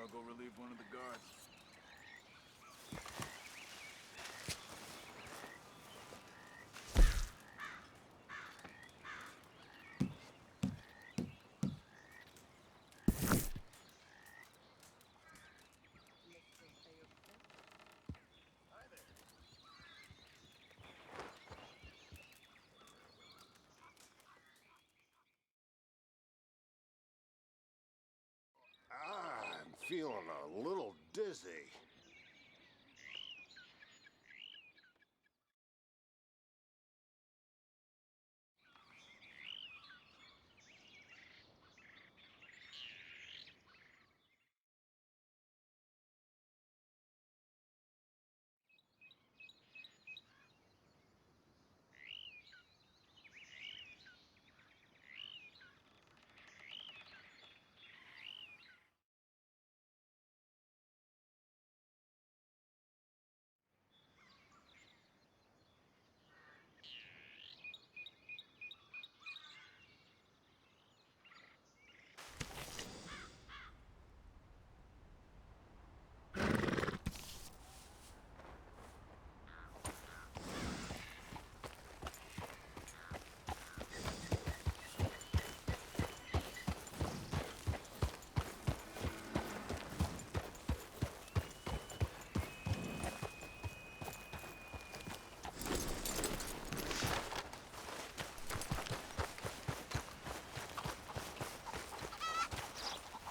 I'll go relieve one of the guards. I'm feeling a little dizzy.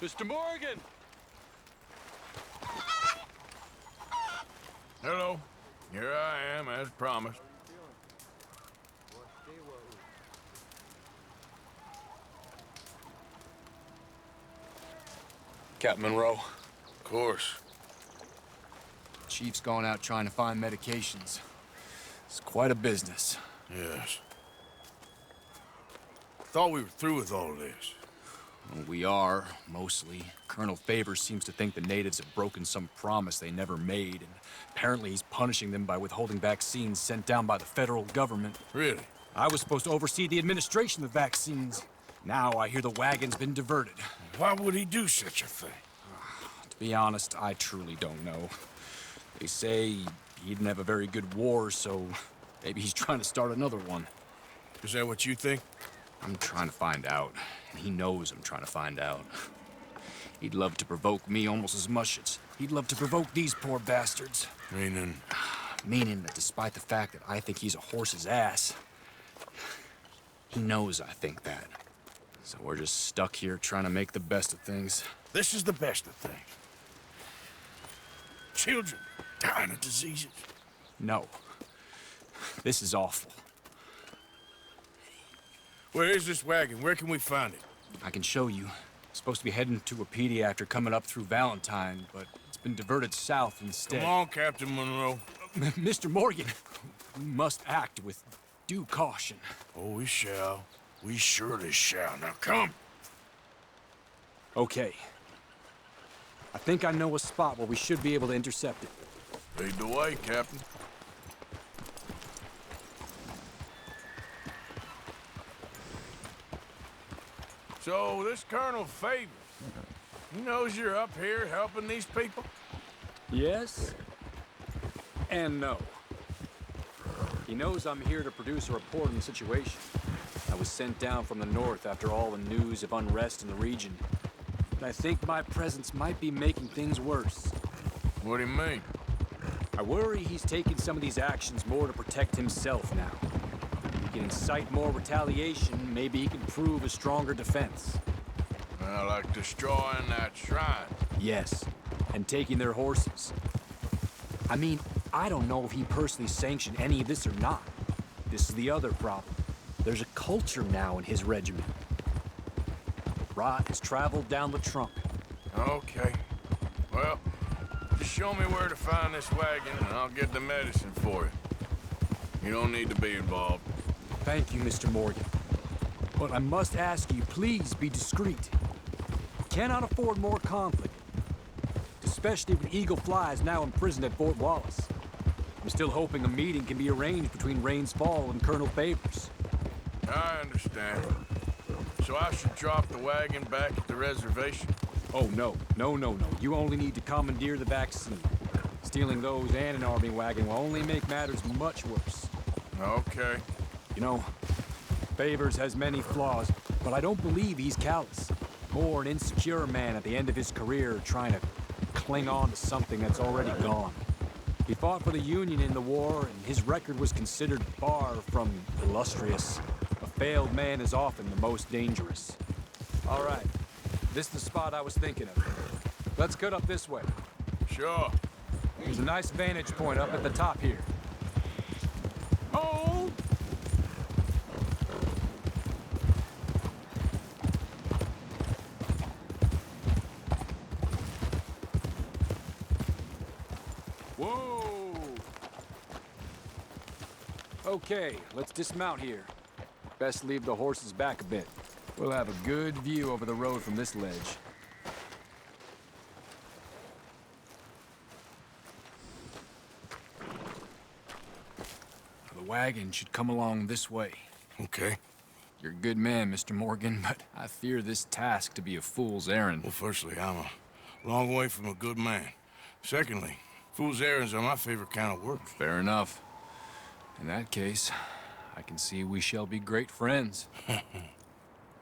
Mr. Morgan! Hello. Here I am, as promised. Captain Monroe, Of course. Chief's gone out trying to find medications. It's quite a business. Yes. Thought we were through with all this. Well, we are, mostly. Colonel Favors seems to think the natives have broken some promise they never made, and apparently he's punishing them by withholding vaccines sent down by the federal government. Really? I was supposed to oversee the administration of the vaccines. Now I hear the wagon's been diverted. Why would he do such a thing? To be honest, I truly don't know. They say he didn't have a very good war, so maybe he's trying to start another one. Is that what you think? I'm trying to find out, and he knows I'm trying to find out. He'd love to provoke me almost as much as he'd love to provoke these poor bastards. Meaning? Meaning that despite the fact that I think he's a horse's ass, he knows I think that. So we're just stuck here trying to make the best of things. This is the best of things. Children dying of diseases. No. This is awful. Where is this wagon? Where can we find it? I can show you. Supposed to be heading to a PD after coming up through Valentine, but it's been diverted south instead. Come on, Captain Monroe. Mr. Morgan, we must act with due caution. Oh, we shall. We surely shall. Now come. Okay. I think I know a spot where we should be able to intercept it. Lead the way, Captain. So, this Colonel Favors, he knows you're up here helping these people? Yes and no. He knows I'm here to produce a report on the situation. I was sent down from the north after all the news of unrest in the region. And I think my presence might be making things worse. What do you mean? I worry he's taking some of these actions more to protect himself now. If he can incite more retaliation, maybe he can prove a stronger defense. Well, like destroying that shrine. Yes, and taking their horses. I mean, I don't know if he personally sanctioned any of this or not. This is the other problem. There's a culture now in his regiment. Rot has traveled down the trunk. Okay. Well, just show me where to find this wagon, and I'll get the medicine for you. You don't need to be involved. Thank you, Mr. Morgan. But I must ask you, please be discreet. We cannot afford more conflict. Especially when Eagle Fly is now imprisoned at Fort Wallace. I'm still hoping a meeting can be arranged between Rains Fall and Colonel Favors. I understand. So I should drop the wagon back at the reservation? Oh, no. No. You only need to commandeer the vaccine. Stealing those and an army wagon will only make matters much worse. Okay. You know, Favors has many flaws, but I don't believe he's callous. More an insecure man at the end of his career trying to cling on to something that's already gone. He fought for the Union in the war, and his record was considered far from illustrious. A failed man is often the most dangerous. All right, this is the spot I was thinking of. Let's cut up this way. Sure. There's a nice vantage point up at the top here. Hold! Whoa! Okay, let's dismount here. Best leave the horses back a bit. We'll have a good view over the road from this ledge. The wagon should come along this way. Okay. You're a good man, Mr. Morgan, but I fear this task to be a fool's errand. Well, firstly, I'm a long way from a good man. Secondly, fool's errands are my favorite kind of work. Fair enough. In that case, I can see we shall be great friends.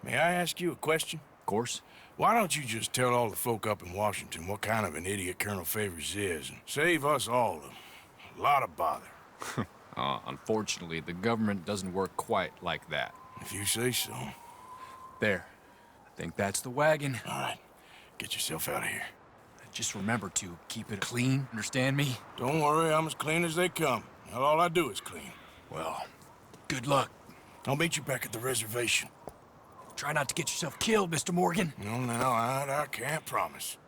May I ask you a question? Of course. Why don't you just tell all the folk up in Washington what kind of an idiot Colonel Favors is, and save us all a lot of bother? Unfortunately, the government doesn't work quite like that. If you say so. There. I think that's the wagon. All right. Get yourself out of here. Just remember to keep it clean, understand me? Don't worry, I'm as clean as they come. Now all I do is clean. Well, good luck. I'll meet you back at the reservation. Try not to get yourself killed, Mr. Morgan. No, now, I can't promise.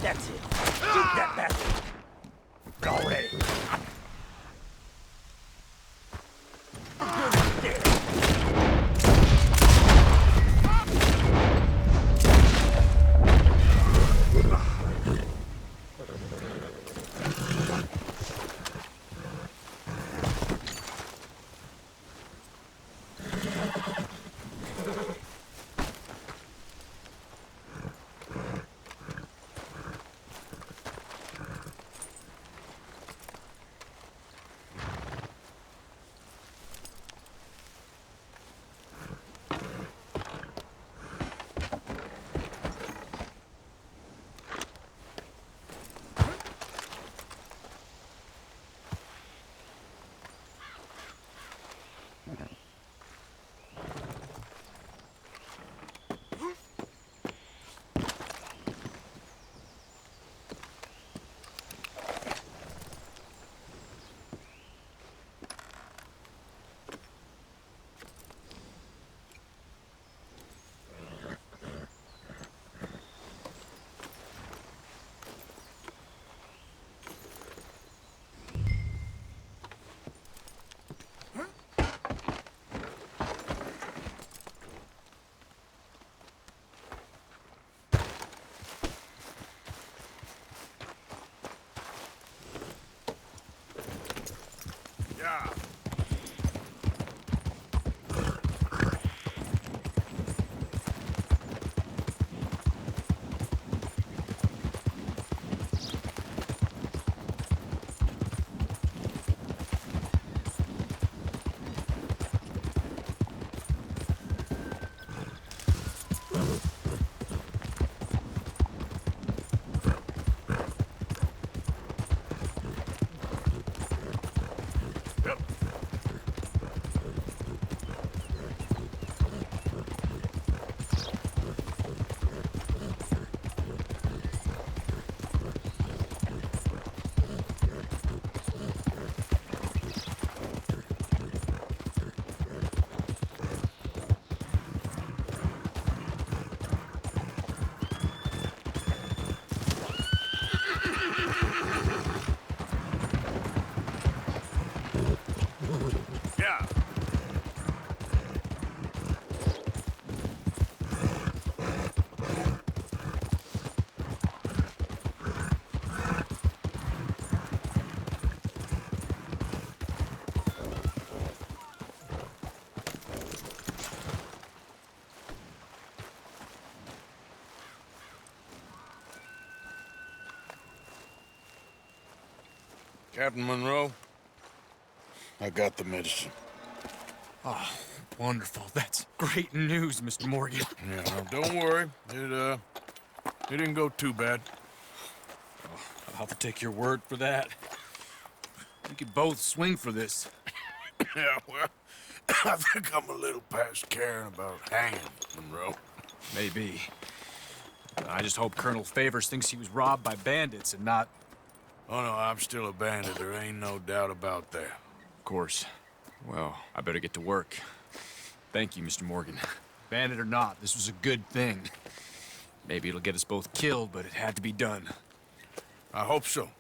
That's it. Shoot that bastard. Already. Captain Monroe, I got the medicine. Oh, wonderful. That's great news, Mr. Morgan. Yeah, no, don't worry. It didn't go too bad. I'll have to take your word for that. We could both swing for this. Yeah, well, I think I'm a little past caring about hanging, Monroe. Maybe. I just hope Colonel Favors thinks he was robbed by bandits and not... Oh, no, I'm still a bandit. There ain't no doubt about that. Of course. Well, I better get to work. Thank you, Mr. Morgan. Bandit or not, this was a good thing. Maybe it'll get us both killed, but it had to be done. I hope so.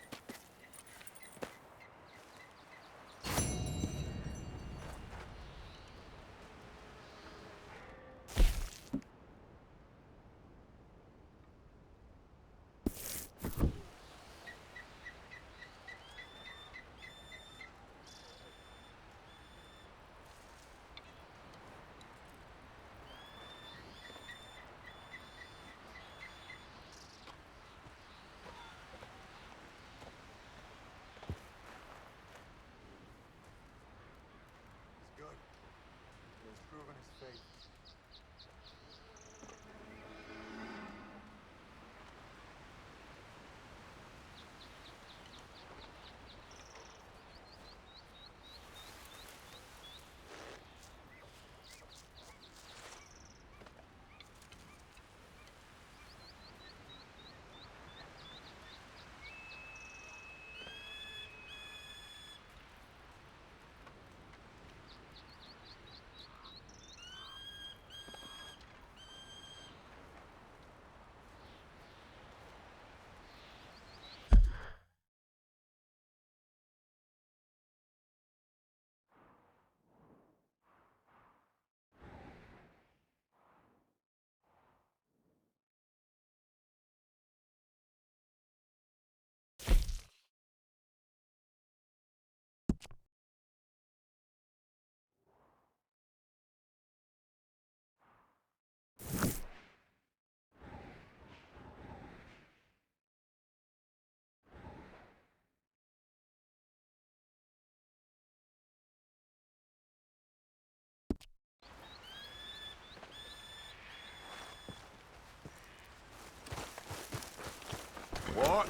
What?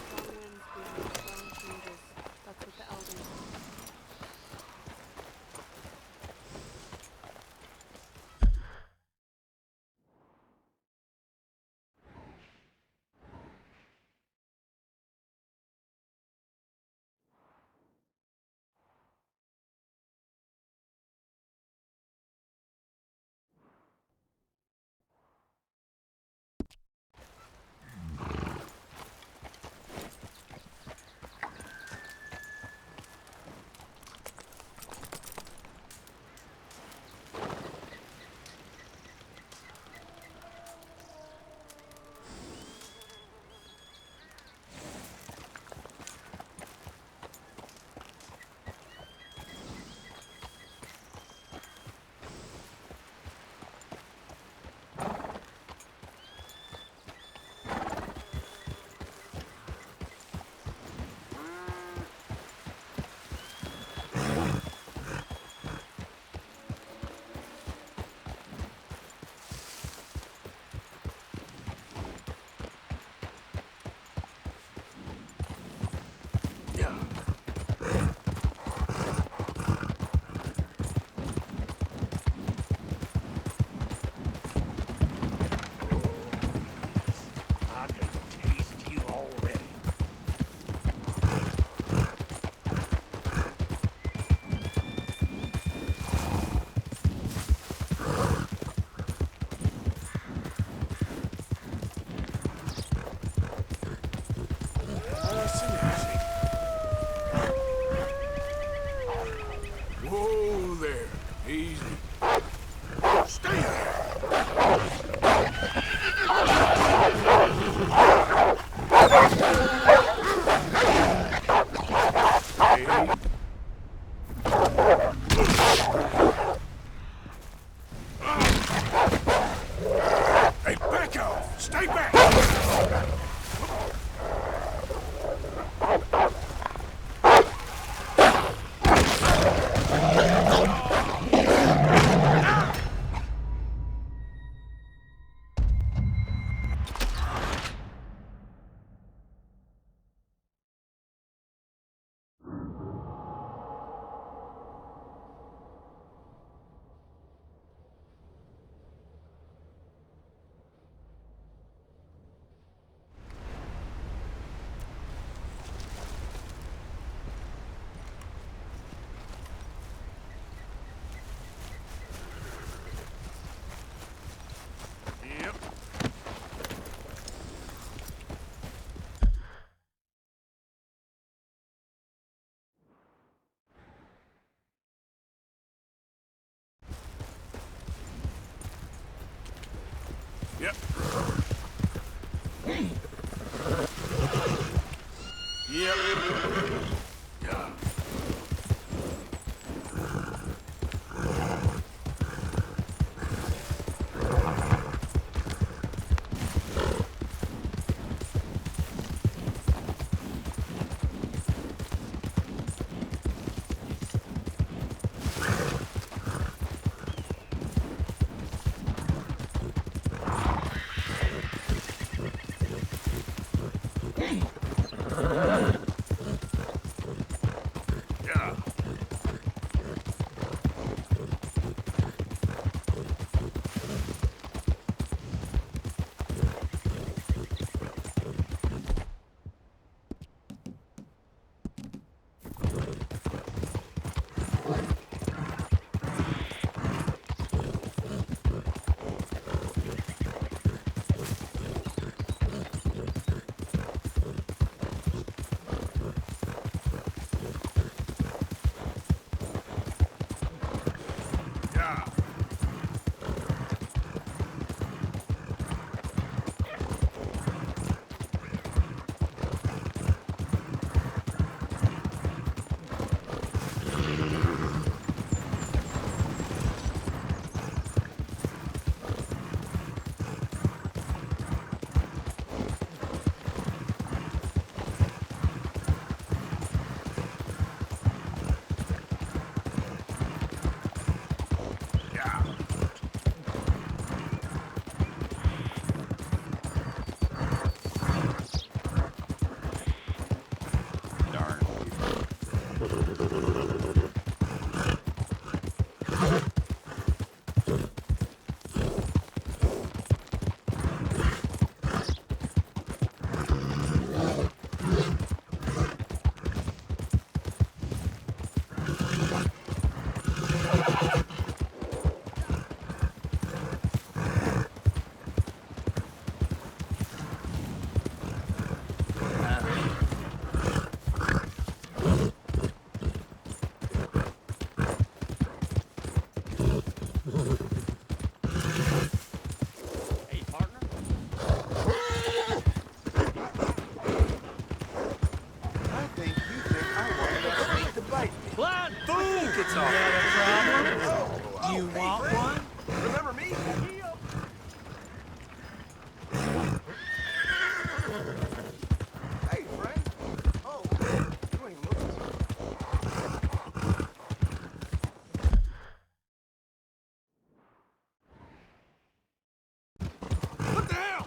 That's what the elders say. I can taste you already. Whoa there. Easy. Stay there. Hey. Hey, back off! Stay back! Boom! It's all. You want one? Remember me? Hey, friend. Oh, you ain't even looking. What the hell?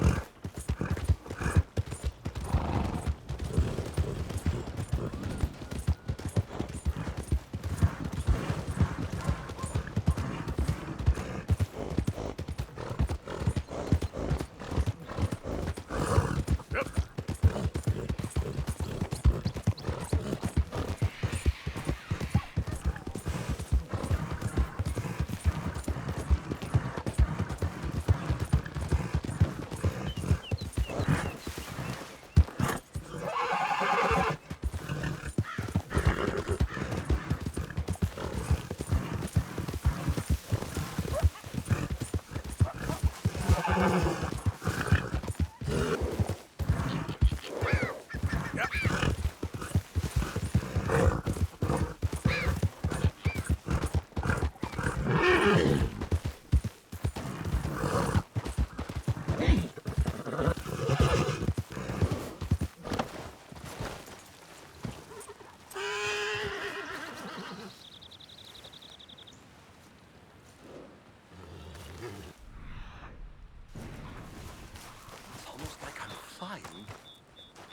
Almost like I'm flying.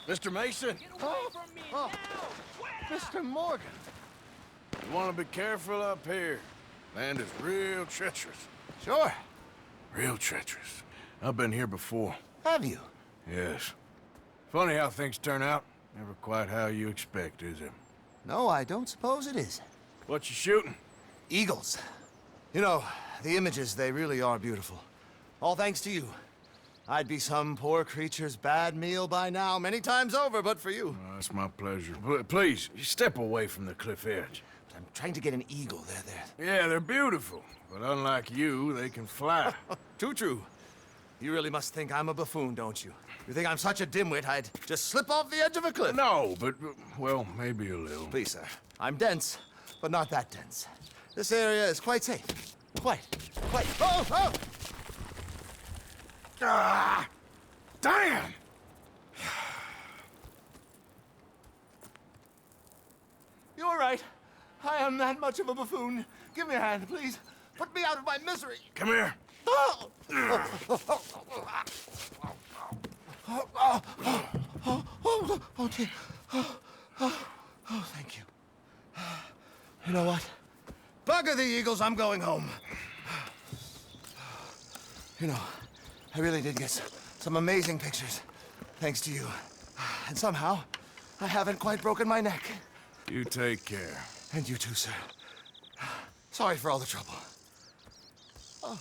Mr. Mason, Mr. Morgan. you want to be careful up here. Land is real treacherous. Sure. Real treacherous. I've been here before. Have you? Yes. Funny how things turn out. Never quite how you expect, is it? No, I don't suppose it is. What you shooting? Eagles. You know, the images, they really are beautiful. All thanks to you. I'd be some poor creature's bad meal by now, many times over, but for you. Oh, it's my pleasure. Please, step away from the cliff edge. I'm trying to get an eagle. There. Yeah, they're beautiful. But unlike you, they can fly. Too true. You really must think I'm a buffoon, don't you? You think I'm such a dimwit I'd just slip off the edge of a cliff? No, but, well, maybe a little. Please, sir. I'm dense, but not that dense. This area is quite safe. Quite. Oh! Ah! Damn! You're right. I am that much of a buffoon. Give me a hand, please. Put me out of my misery. Come here. Oh, dear. Oh, thank you. You know what? Bugger the eagles, I'm going home. You know, I really did get some amazing pictures, thanks to you. And somehow, I haven't quite broken my neck. You take care. And you too, sir. Sorry for all the trouble. Oh.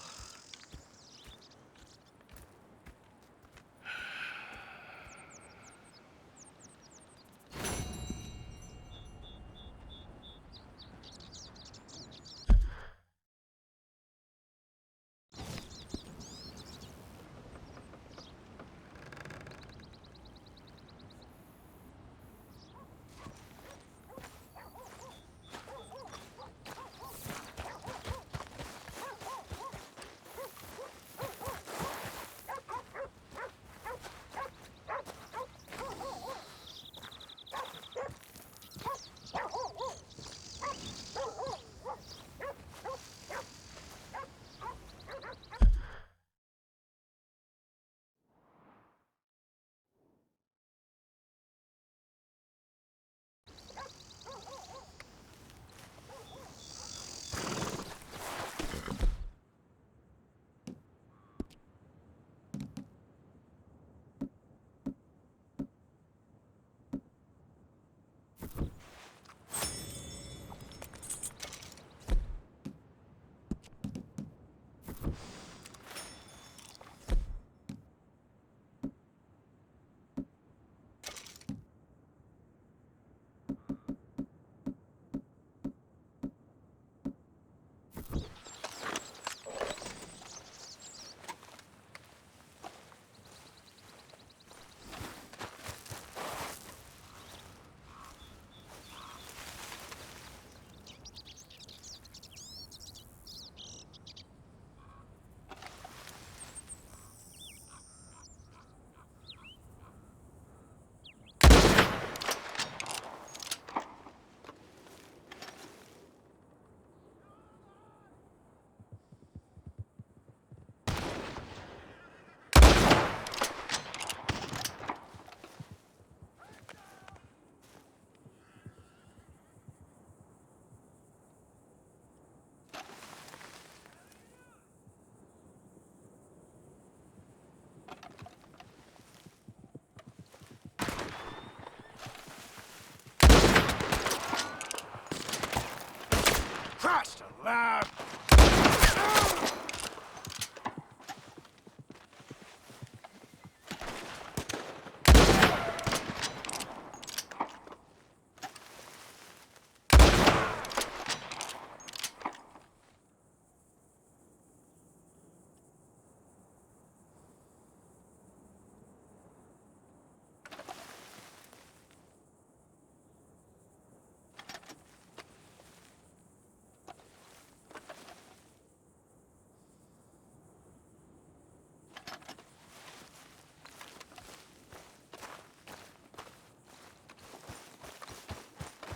Christ alive!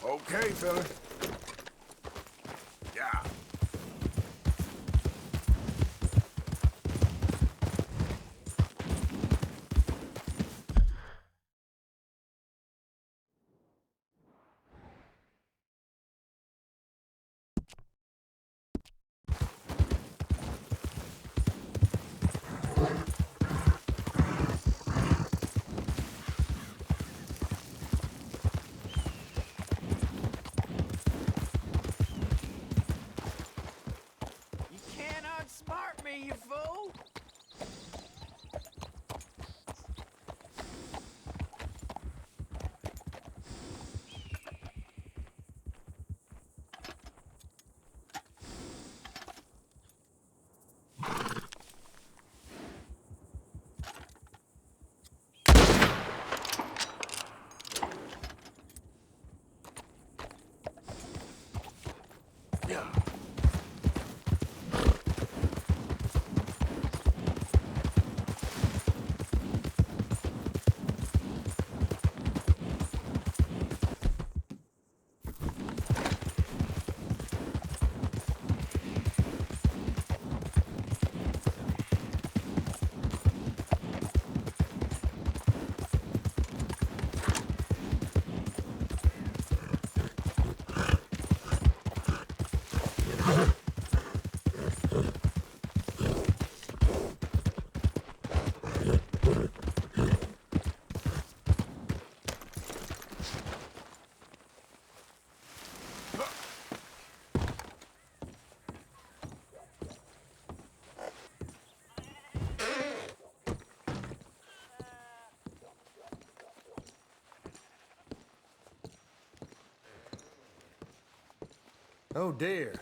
Okay, fella. Yeah. You can't outsmart me, you fool! Yeah. Oh dear.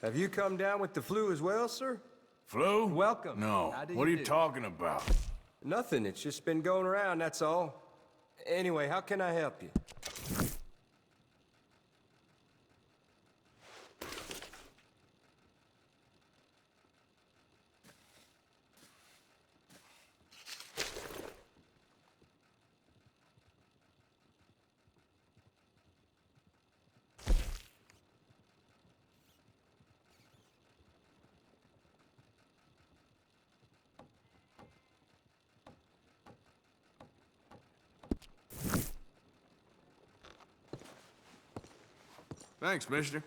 Have you come down with the flu as well, sir? Flu? Welcome. No. How do What are you you do? talking about? Nothing. It's just been going around, that's all. Anyway, how can I help you? Thanks, mister.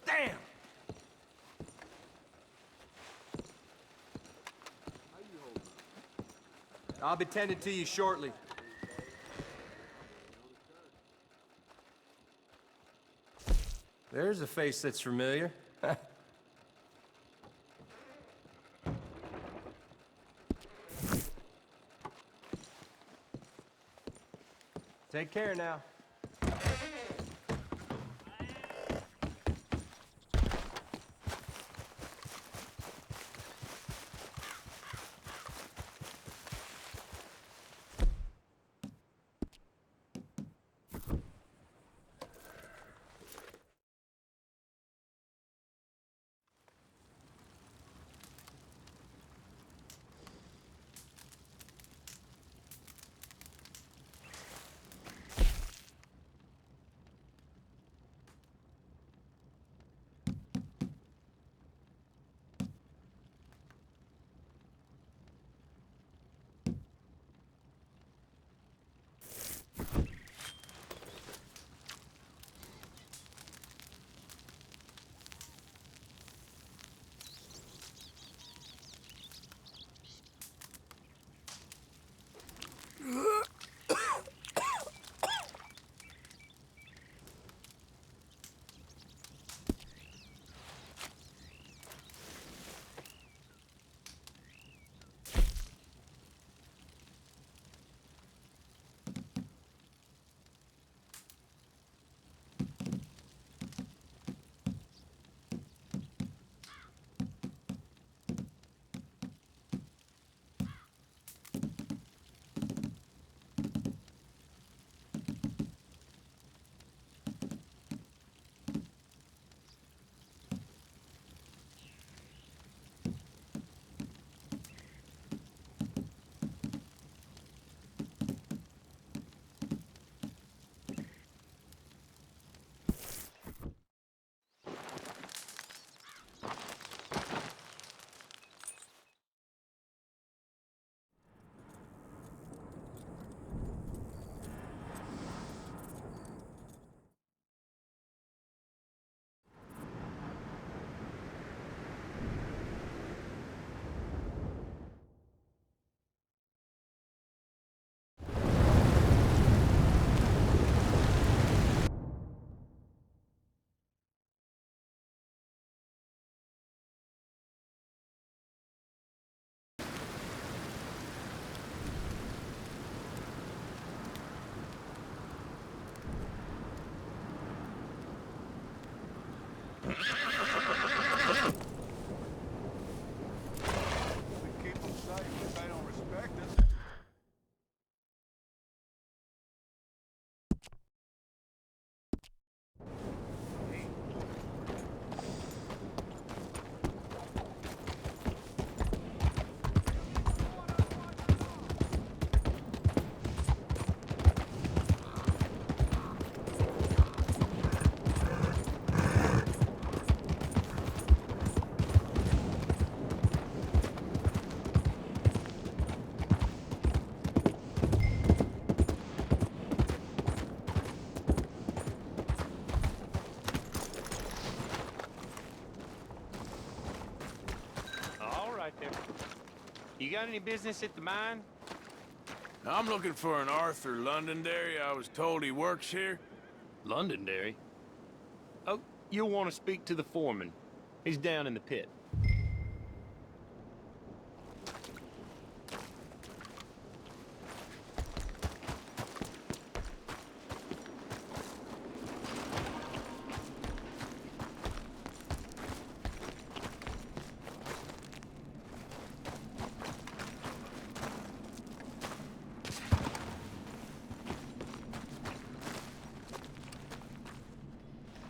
Damn! I'll be tending to you shortly. There's a face that's familiar. Take care now. got any business at the mine? I'm looking for an Arthur Londonderry. I was told he works here. Londonderry? Oh, you'll want to speak to the foreman. He's down in the pit.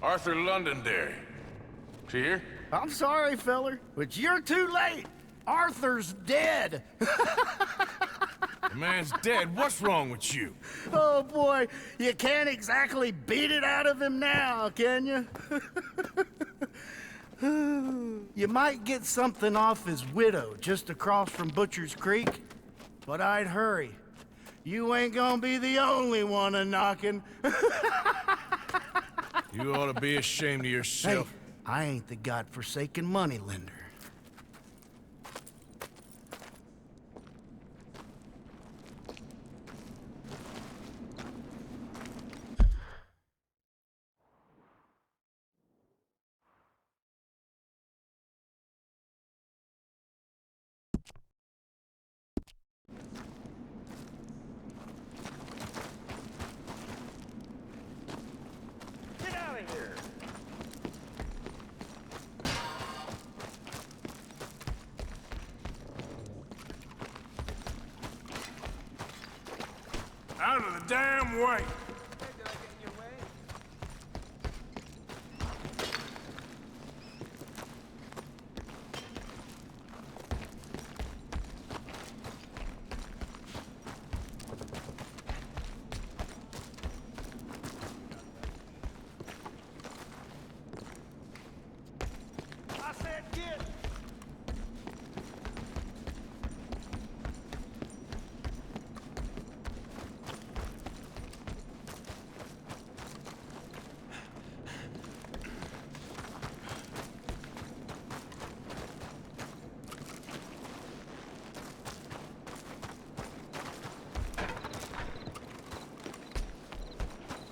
Arthur Londonderry. Is he here? I'm sorry, feller, but you're too late. Arthur's dead. The man's dead. What's wrong with you? Oh, boy, you can't exactly beat it out of him now, can you? You might get something off his widow just across from Butcher's Creek, but I'd hurry. You ain't gonna be the only one a-knocking. You ought to be ashamed of Hey, yourself. I ain't the godforsaken moneylender. Get out of here! Out of the damn way! I said get!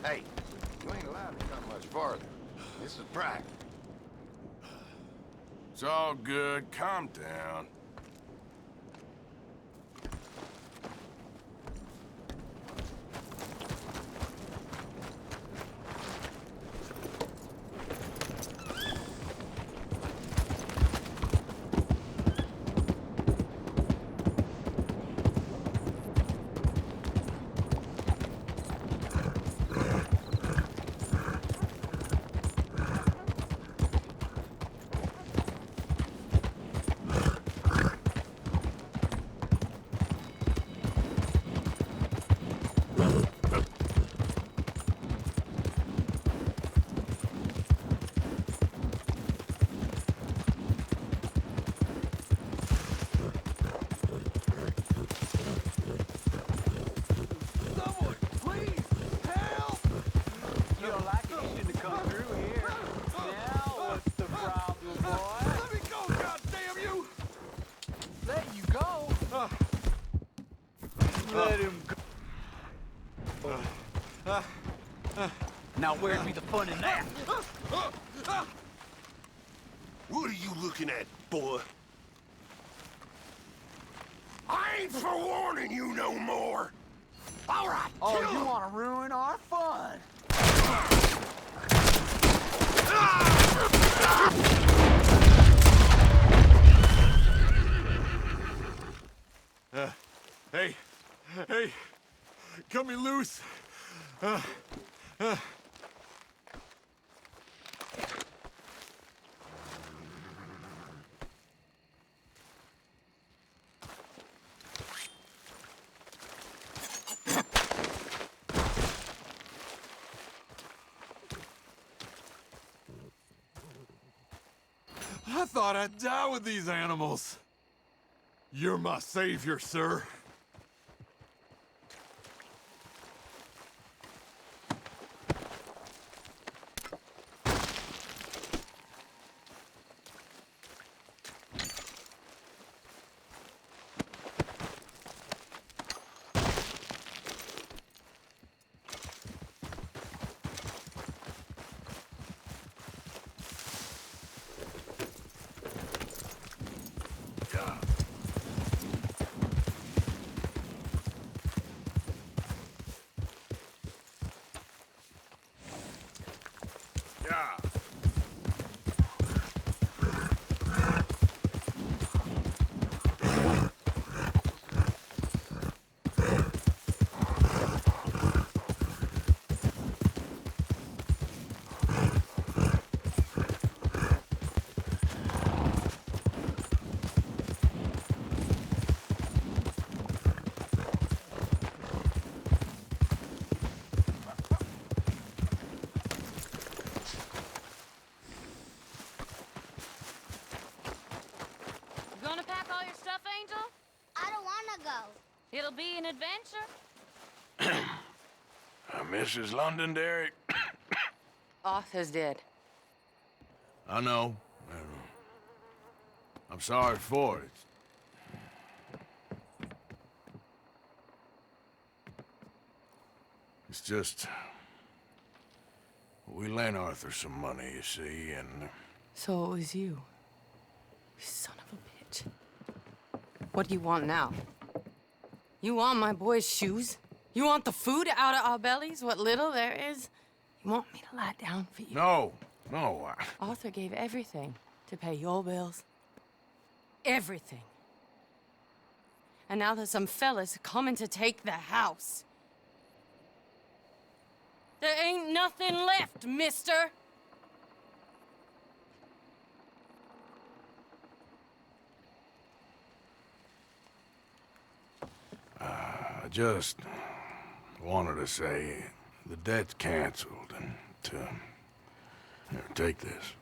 Hey, you ain't allowed to come much farther. This is private. It's all good. Calm down. Someone, please, help! You don't like it, you shouldn't have come through here. Now, what's the problem, boy? Let me go, goddamn you! Let you go? Let him go. Now where'd be the fun in that? What are you looking at, boy? I ain't forewarning you no more. All right, Oh, kill you him. want to ruin our fun? Hey, cut me loose. I thought I'd die with these animals. You're my savior, sir. be an adventure. Mrs. Londonderry. Arthur's dead. I know. I'm sorry for it. It's just... we lent Arthur some money, you see, and... So it was you. You son of a bitch. What do you want now? You want my boy's shoes? You want the food out of our bellies, what little there is? You want me to lie down for you? No, no. Arthur gave everything to pay your bills. Everything. And now there's some fellas coming to take the house. There ain't nothing left, mister. I just wanted to say the debt's canceled and here, take this.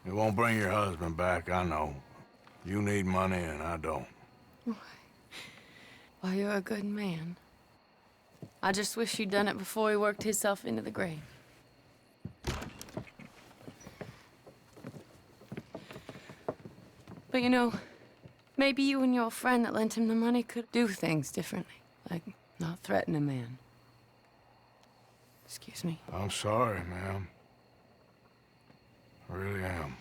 It won't bring your husband back, I know. You need money and I don't. Well, you're a good man. I just wish you'd done it before he worked himself into the grave. But you know, maybe you and your friend that lent him the money could do things differently. Like, not threaten a man. Excuse me. I'm sorry, ma'am. I really am.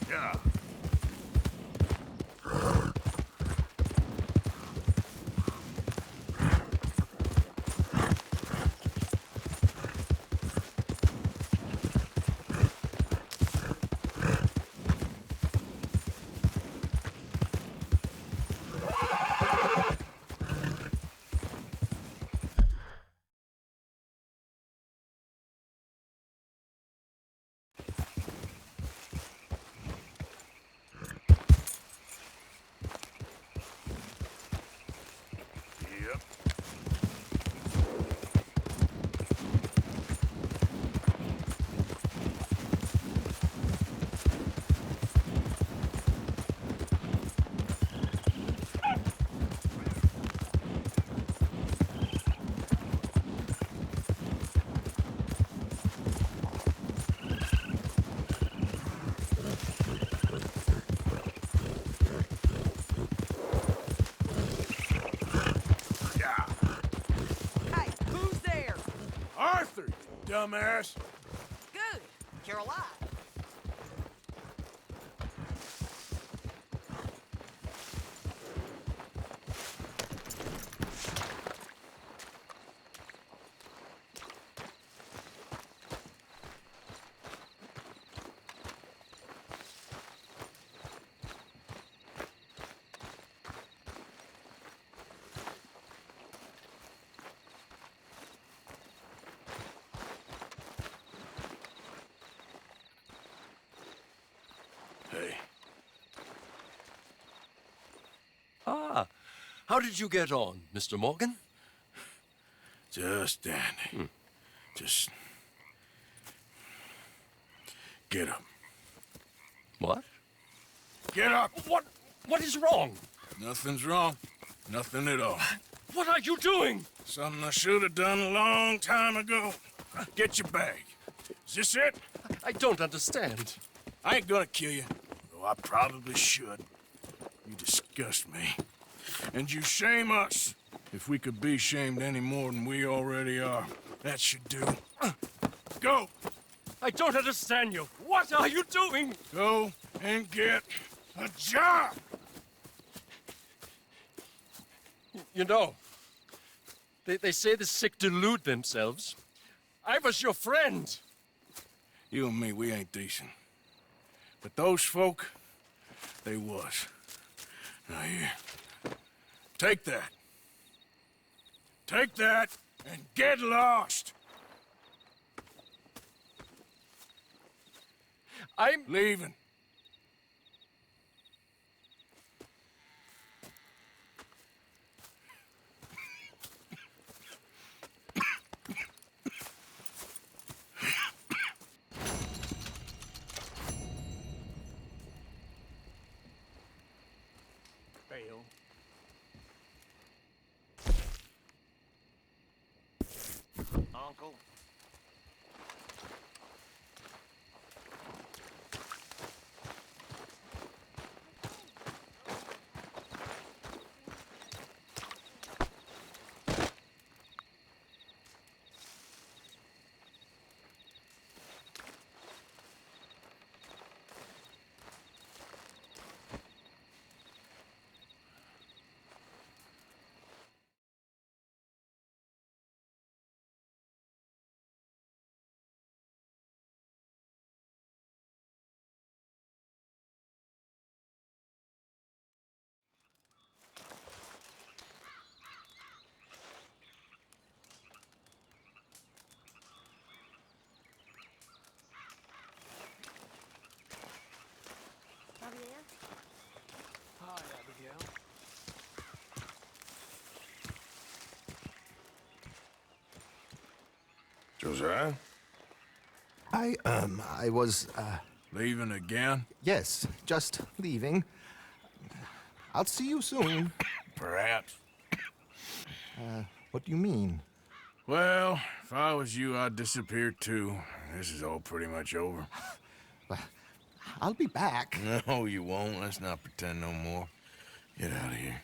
Yeah. Dumbass. Good. You're alive. Hey. Ah, how did you get on, Mr. Morgan? Just dandy. Just... get up. What? Get up! What is wrong? Nothing's wrong. Nothing at all. What are you doing? Something I should have done a long time ago. Get your bag. Is this it? I don't understand. I ain't gonna kill you, though I probably should. You disgust me. And you shame us. If we could be shamed any more than we already are, that should do. Go! I don't understand you. What? What are you doing? Go and get a job! You know, they say the sick delude themselves. I was your friend. You and me, we ain't decent. But those folk, they was. Now here, take that. Take that and get lost! I'm leaving. Fail. Uncle. Hi, Abigail. Josiah? I was, Leaving again? yes, just leaving. I'll see you soon. Perhaps. What do you mean? Well, if I was you, I'd disappear too. This is all pretty much over. I'll be back. No, you won't. Let's not pretend no more. Get out of here.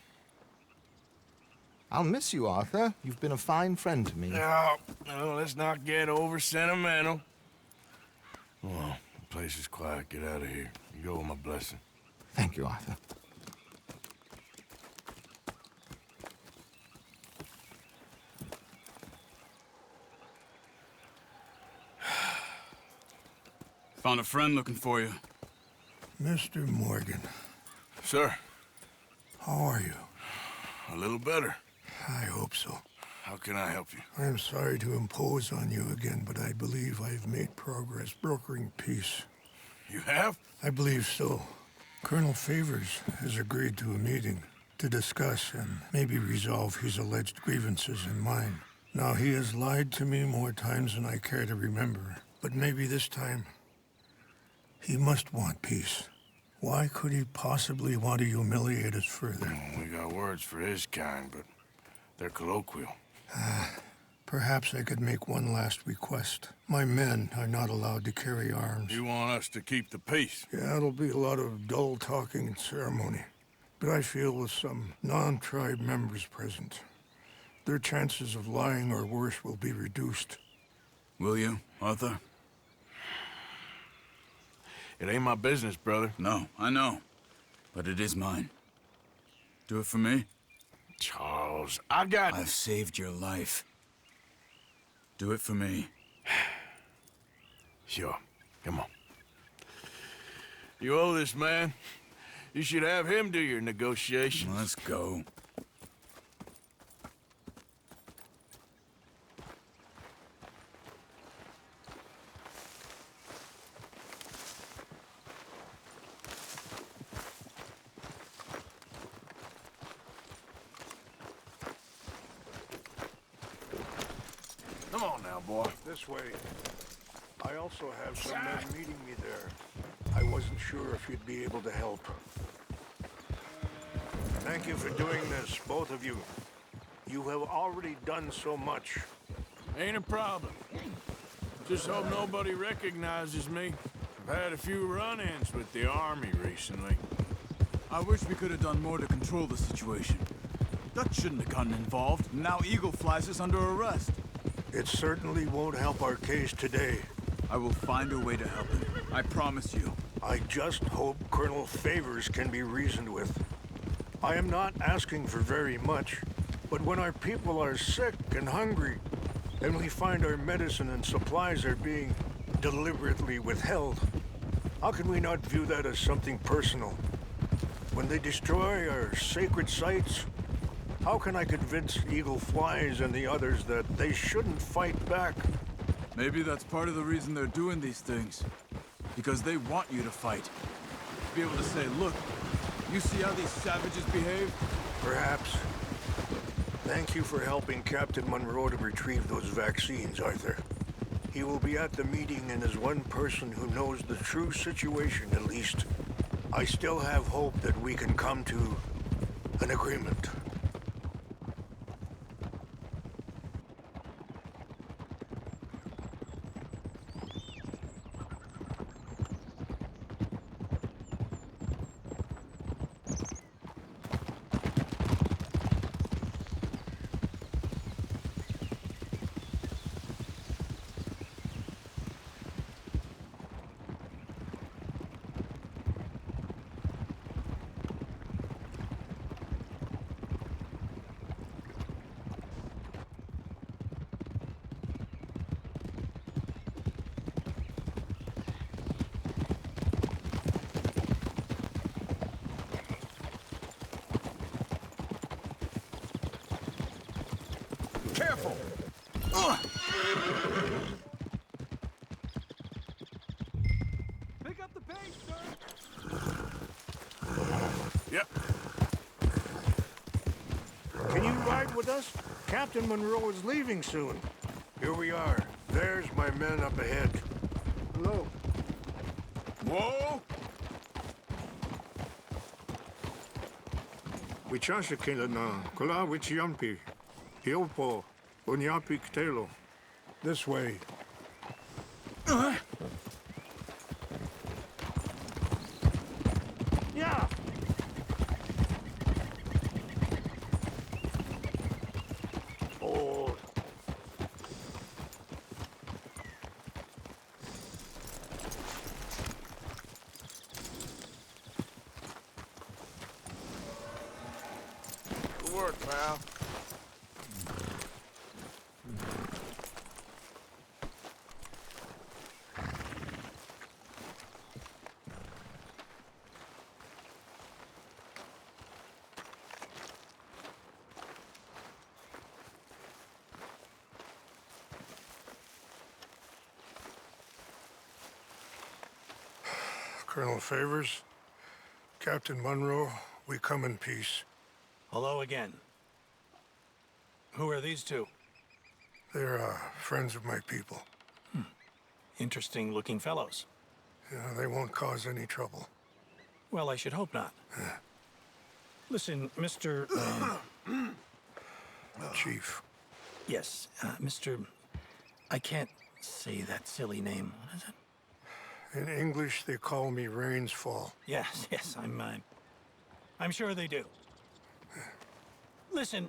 I'll miss you, Arthur. You've been a fine friend to me. No, let's not get over sentimental. Well, the place is quiet. Get out of here. You go with my blessing. Thank you, Arthur. Found a friend looking for you. Mr. Morgan, Sir, how are you? a little better. I hope so. How can I help you? I'm sorry to impose on you again, but I believe I've made progress brokering peace. You have? I believe so. Colonel Favors has agreed to a meeting to discuss and maybe resolve his alleged grievances and mine. Now, he has lied to me more times than I care to remember, but maybe this time he must want peace. Why could he possibly want to humiliate us further? We got words for his kind, but they're colloquial. Perhaps I could make one last request. My men are not allowed to carry arms. You want us to keep the peace? Yeah, it'll be a lot of dull talking and ceremony. But I feel with some non-tribe members present, their chances of lying or worse will be reduced. Will you, Arthur? It ain't my business, brother. No, I know. But it is mine. Do it for me? Charles, I've saved your life. Do it for me. Sure. Come on. You owe this man. You should have him do your negotiations. Let's go. Come on now, boy. This way. I also have some men meeting me there. I wasn't sure if you'd be able to help. Thank you for doing this, both of you. You have already done so much. Ain't a problem. Just hope nobody recognizes me. I've had a few run-ins with the army recently. I wish we could have done more to control the situation. Dutch shouldn't have gotten involved. Now Eagle flies us under arrest. It certainly won't help our case today. I will find a way to help him. I promise you. I just hope Colonel Favors can be reasoned with. I am not asking for very much, but when our people are sick and hungry, and we find our medicine and supplies are being deliberately withheld, how can we not view that as something personal? When they destroy our sacred sites, how can I convince Eagle Flies and the others that they shouldn't fight back? Maybe that's part of the reason they're doing these things. Because they want you to fight. To be able to say, look, you see how these savages behave? Perhaps. Thank you for helping Captain Monroe to retrieve those vaccines, Arthur. He will be at the meeting and is one person who knows the true situation, at least. I still have hope that we can come to an agreement. Careful! Pick up the pace, sir! Yep. Can you ride with us? Captain Monroe is leaving soon. Here we are. There's my men up ahead. Hello. Whoa! Wichashakela na kula wichiampi. Hiopo unyapi ktelo. This way. Yeah. Oh. Good work, pal. Colonel Favors, Captain Monroe, we come in peace. Hello again. Who are these two? They're friends of my people. Interesting looking fellows. Yeah, they won't cause any trouble. Well, I should hope not. Listen, Mr. Chief. Yes, Mr. I can't say that silly name. What is it? In English, they call me Rainsfall. Yes, yes, I'm sure they do. Listen,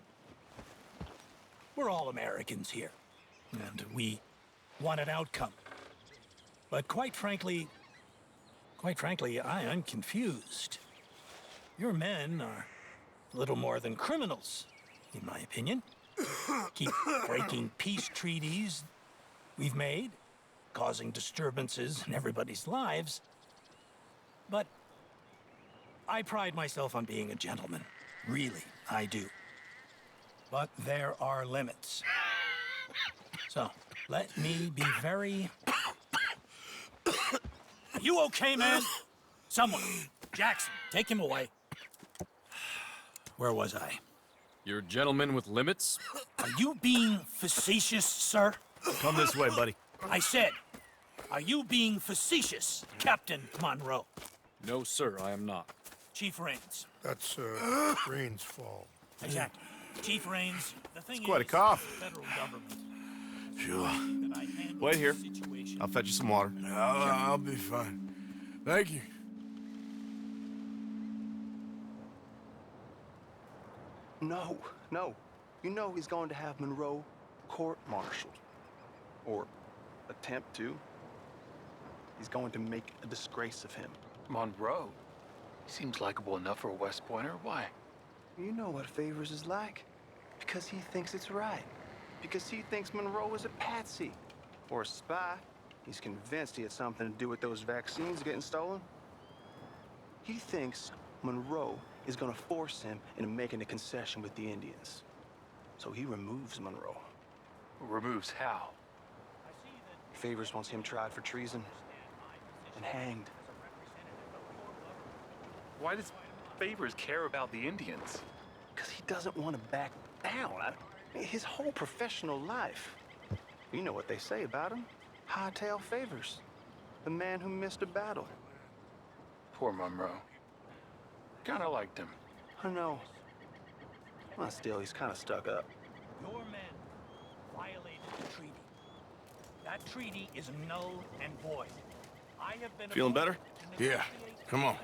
we're all Americans here, and we want an outcome. But quite frankly, I'm confused. Your men are a little more than criminals, in my opinion. Keep breaking peace treaties we've made, causing disturbances in everybody's lives. But I pride myself on being a gentleman. Really, I do. But there are limits. So, let me be very... You okay, man? Someone. Jackson, take him away. Where was I? You're a gentleman with limits? Are you being facetious, sir? Come this way, buddy. I said, are you being facetious, Captain Monroe? No, sir, I am not. Chief Rains. That's, Rainsfall. Exactly. Chief Rains, the thing It's quite a is, cough. the federal government. Sure. that I handle Wait here. the situation. I'll fetch you some water. I'll be fine. Thank you. No, no. You know he's going to have Monroe court-martialed. Or attempt to. He's going to make a disgrace of him. Monroe? He seems likable enough for a West Pointer. Why? You know what Favors is like. Because he thinks it's right. Because he thinks Monroe is a patsy. Or a spy. He's convinced he had something to do with those vaccines getting stolen. He thinks Monroe is gonna force him into making a concession with the Indians. So he removes Monroe. Removes how? Favors wants him tried for treason and hanged. Why does Favors care about the Indians? Because he doesn't want to back down. His whole professional life. You know what they say about him. Hightail Favors. The man who missed a battle. Poor Monroe. Kinda liked him. I know. Well, still, he's kind of stuck up. Your men violated the treaty. That treaty is null and void. I have been Feeling better? Yeah. Come on.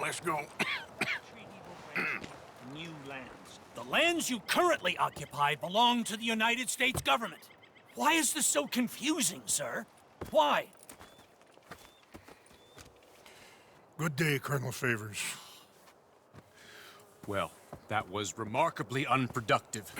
Let's go. New lands. The lands you currently occupy belong to the United States government. Why is this so confusing, sir? Why? Good day, Colonel Favors. Well, that was remarkably unproductive.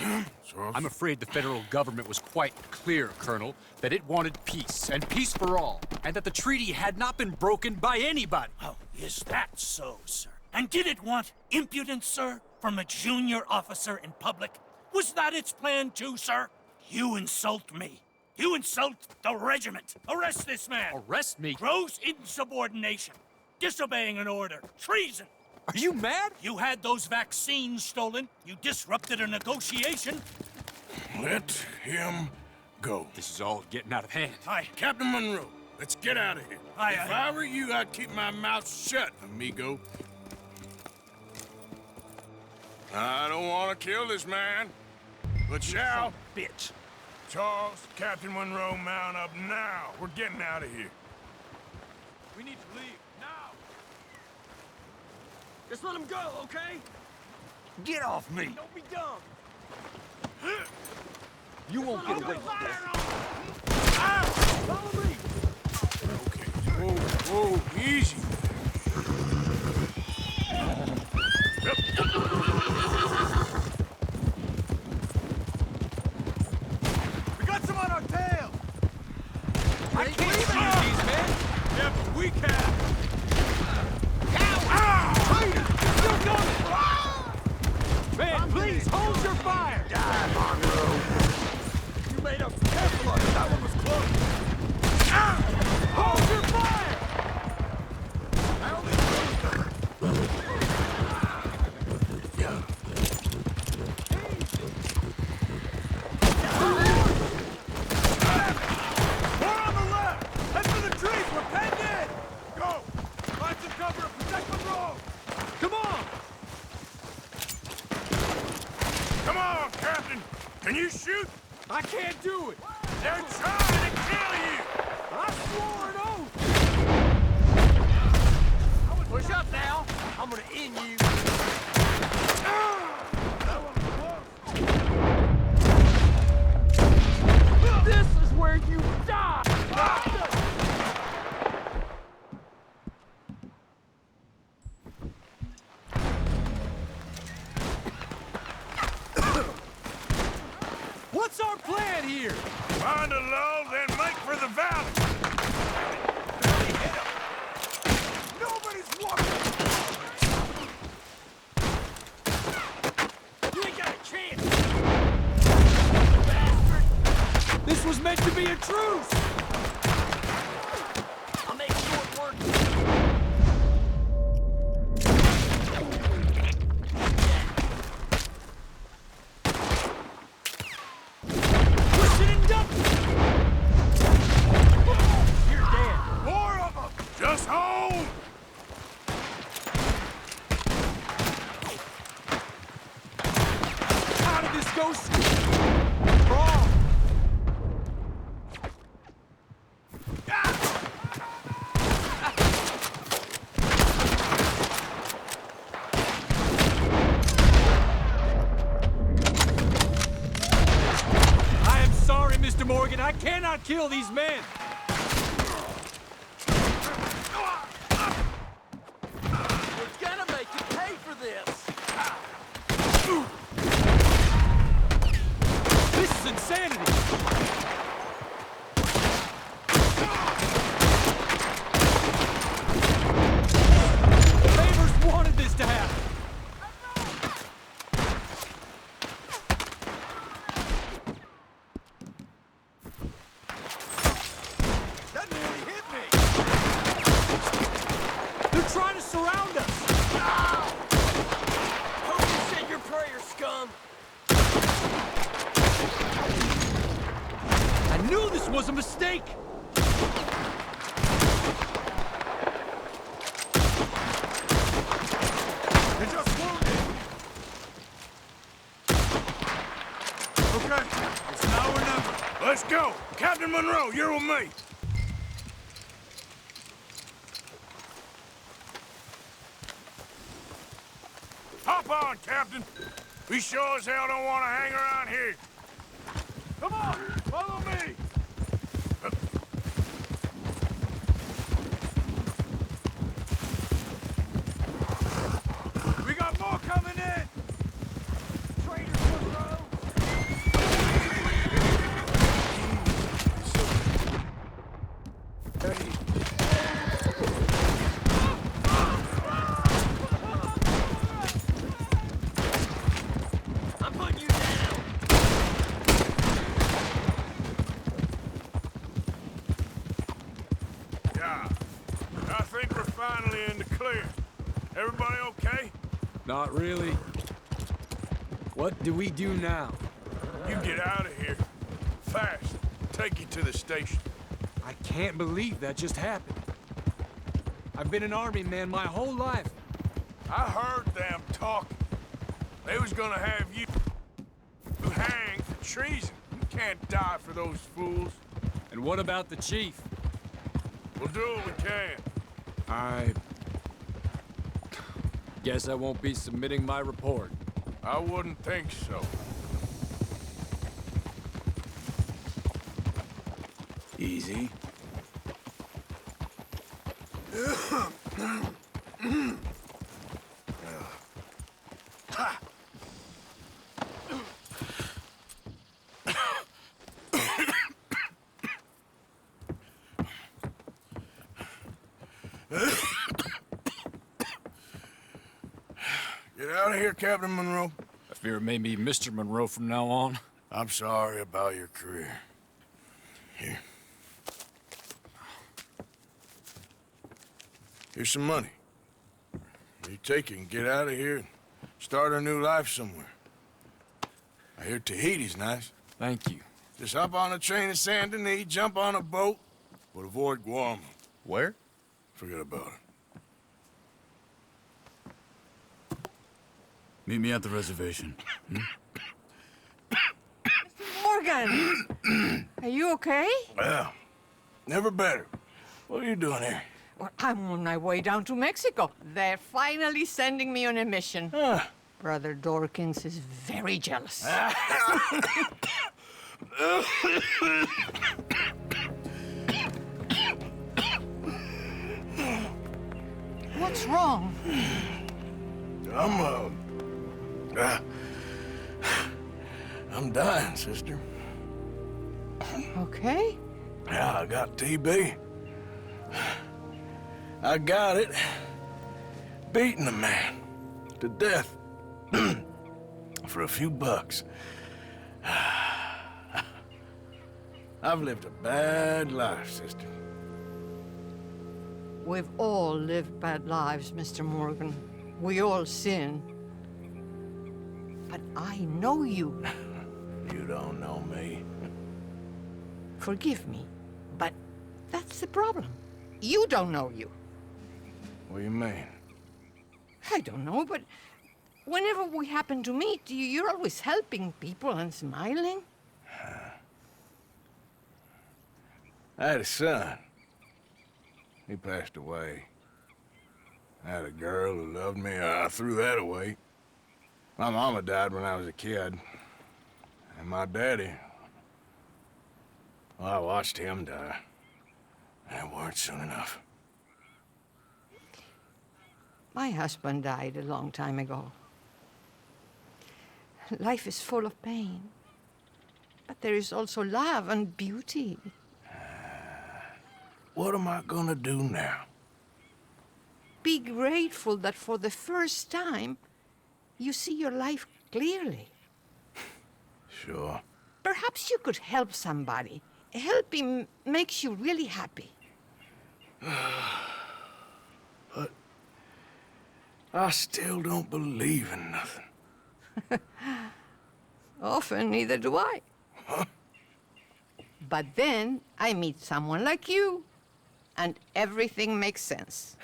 I'm afraid the federal government was quite clear, Colonel, that it wanted peace, and peace for all, and that the treaty had not been broken by anybody. Oh, is that so, sir? And did it want impudence, sir, from a junior officer in public? Was that its plan too, sir? You insult me. You insult the regiment. Arrest this man. Arrest me? Gross insubordination. Disobeying an order. Treason. Are you mad? You had those vaccines stolen. You disrupted a negotiation. Let him go. This is all getting out of hand. Aye. Captain Monroe, let's get out of here. Aye, if I were you, I'd keep my mouth shut, amigo. I don't want to kill this man, but shall. Bitch. Charles, Captain Monroe, mount up now. We're getting out of here. We need to leave, now! Just let him go, okay? Get off me. Don't be dumb! You won't get away with this. Follow me! Okay, whoa, easy. We got some on our tail! I can't see these men. Yeah, but we can! Man, please hold your fire! Die, Monroe! You made a careful of it. That one was close. Hold your fire! More on the left! Head for the trees! We're penned in! Go! Find some cover and protect Monroe! Come on! Come on, Captain. Can you shoot? I can't do it! They're trying to kill you! I swore an oath! Push up now! I'm gonna end you! This is where you die! What's our plan here? Find a lull, then make for the valley. Nobody's walking! You ain't got a chance. This was meant to be a truce! I'll make short work. Push it and dump it! You're dead. More of them! Just hold! How did this go wrong? I am sorry, Mr. Morgan. I cannot kill these men. trying to surround us! Hope you said your prayer, scum! I knew this was a mistake! They're just wounded! Okay, it's now or never. Let's go! Captain Monroe, you're with me! Hop on, Captain! We sure as hell don't want to hang around here. Come on, follow me! We got more coming in! Traitors, Monroe! I'm putting you down! Yeah, I think we're finally in the clear. Everybody okay? Not really. What do we do now? You get out of here. Fast. Take you to the station. I can't believe that just happened. I've been an army man my whole life. I heard them talking. They was gonna have you hanged for treason. You can't die for those fools. And what about the chief? We'll do what we can. I guess I won't be submitting my report. I wouldn't think so. Easy. Get out of here, Captain Monroe. I fear it may be Mr. Monroe from now on. I'm sorry about your career. Here. Here's some money. You take it and get out of here and start a new life somewhere. I hear Tahiti's nice. Thank you. Just hop on a train to Saint Denis, jump on a boat, but avoid Guam. Where? Forget about it. Meet me at the reservation. Morgan! Are you okay? Well, never better. What are you doing here? Well, I'm on my way down to Mexico. They're finally sending me on a mission. Brother Dorkins is very jealous. What's wrong? I'm dying, sister. Okay. Yeah, I got TB. I got it. Beating a man to death for a few bucks. I've lived a bad life, sister. We've all lived bad lives, Mr. Morgan. We all sin. But I know you. You don't know me. Forgive me, but that's the problem. You don't know you. What do you mean? I don't know, but whenever we happen to meet, you're always helping people and smiling. I had a son. He passed away. I had a girl who loved me. I threw that away. My mama died when I was a kid. And my daddy, well, I watched him die. And it weren't soon enough. My husband died a long time ago. Life is full of pain. But there is also love and beauty. What am I gonna do now? Be grateful that for the first time, you see your life clearly. Sure. Perhaps you could help somebody. Helping makes you really happy. But I still don't believe in nothing. Often, neither do I. But then I meet someone like you, and everything makes sense.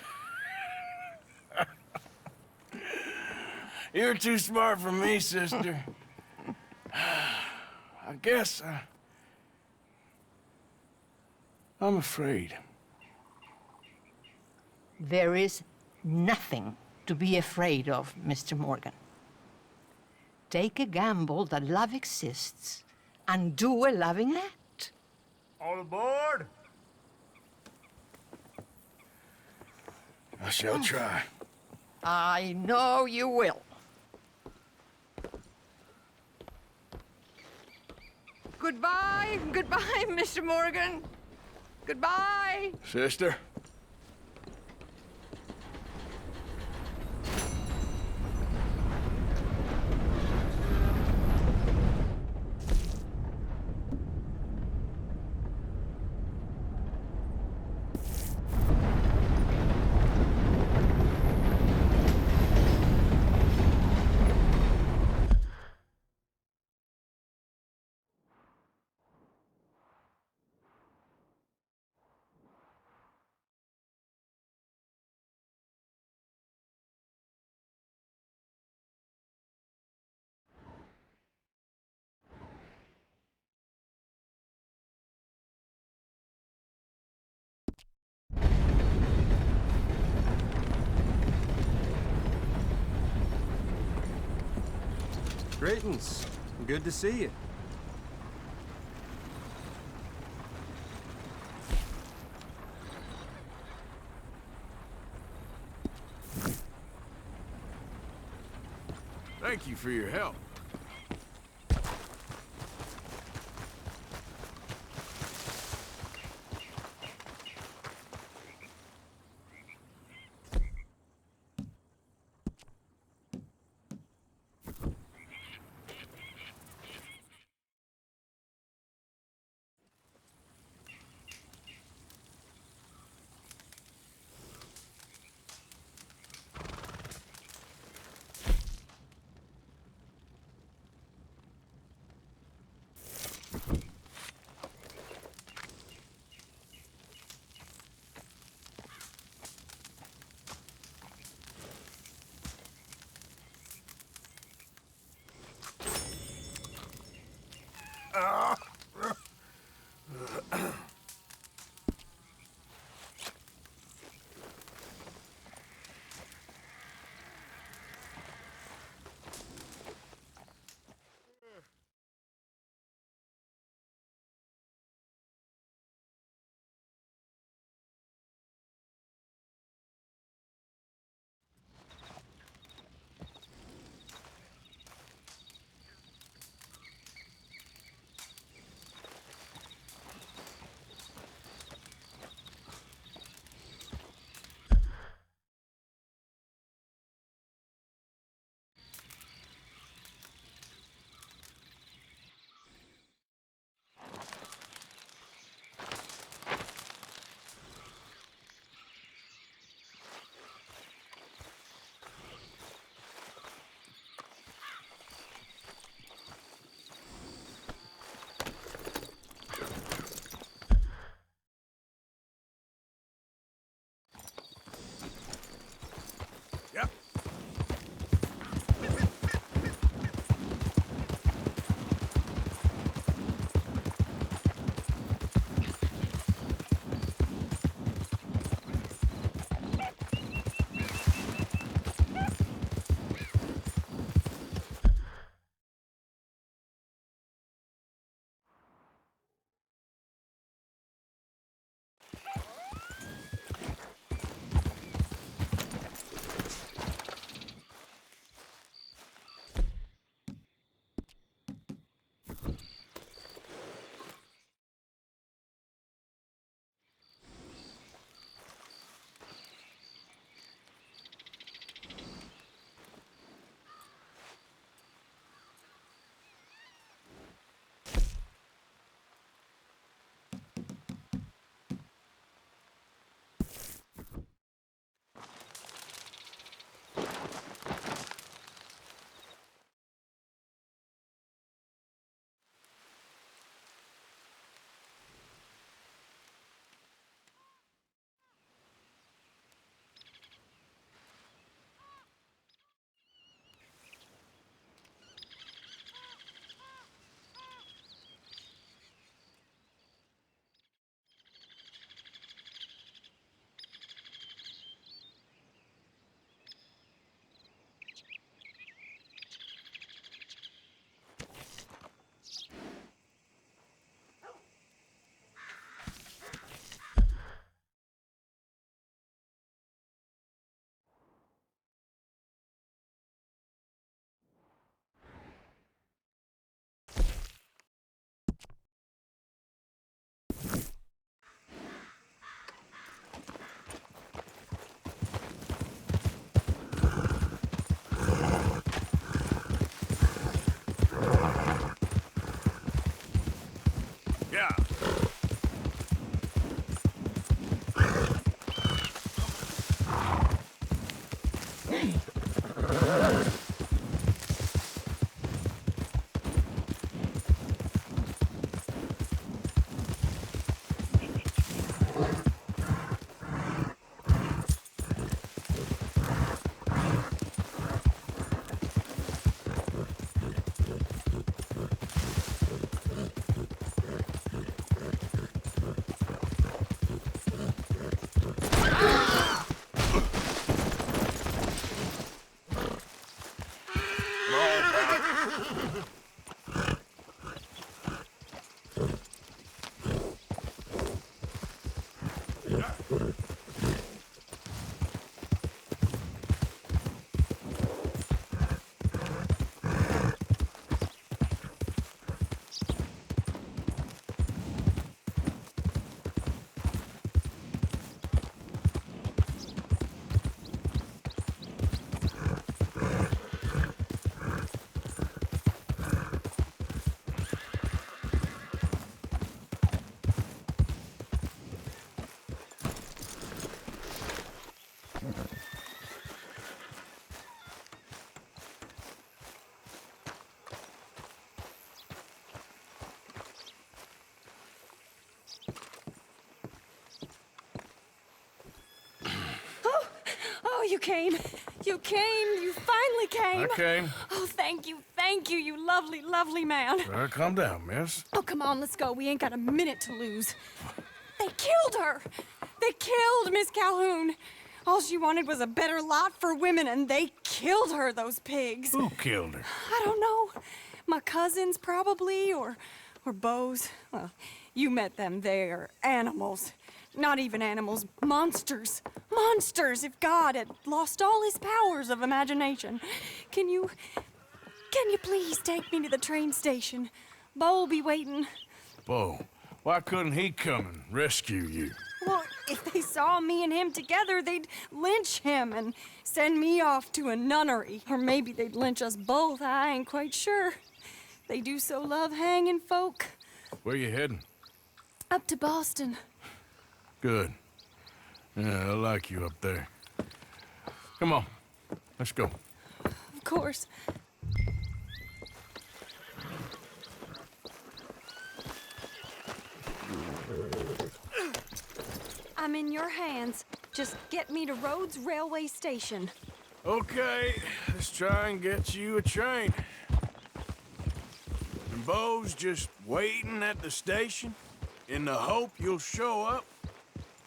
You're too smart for me, sister. I guess I'm afraid. There is nothing to be afraid of, Mr. Morgan. Take a gamble that love exists and do a loving act. All aboard! I shall try. I know you will. Goodbye, goodbye, Mr. Morgan. Goodbye. Sister? Greetings. Good to see you. Thank you for your help. Yeah. Oh, you came. You came. You finally came. I came. Oh, thank you. Thank you, you lovely, lovely man. Calm down, miss. Oh, come on, let's go. We ain't got a minute to lose. They killed her. They killed Miss Calhoun. All she wanted was a better lot for women, and they killed her, those pigs. Who killed her? I don't know. My cousins, probably, or Beau's. Well, you met them. They're animals. Not even animals, monsters. Monsters, if God had lost all his powers of imagination. Can you please take me to the train station? Beau'll be waiting. Beau, why couldn't he come and rescue you? Well, if they saw me and him together, they'd lynch him and send me off to a nunnery. Or maybe they'd lynch us both, I ain't quite sure. They do so love hanging folk. Where you heading? Up to Boston. Good. Yeah, I like you up there. Come on, let's go. Of course. I'm in your hands. Just get me to Rhodes Railway Station. Okay, let's try and get you a train. And Beau's just waiting at the station in the hope you'll show up,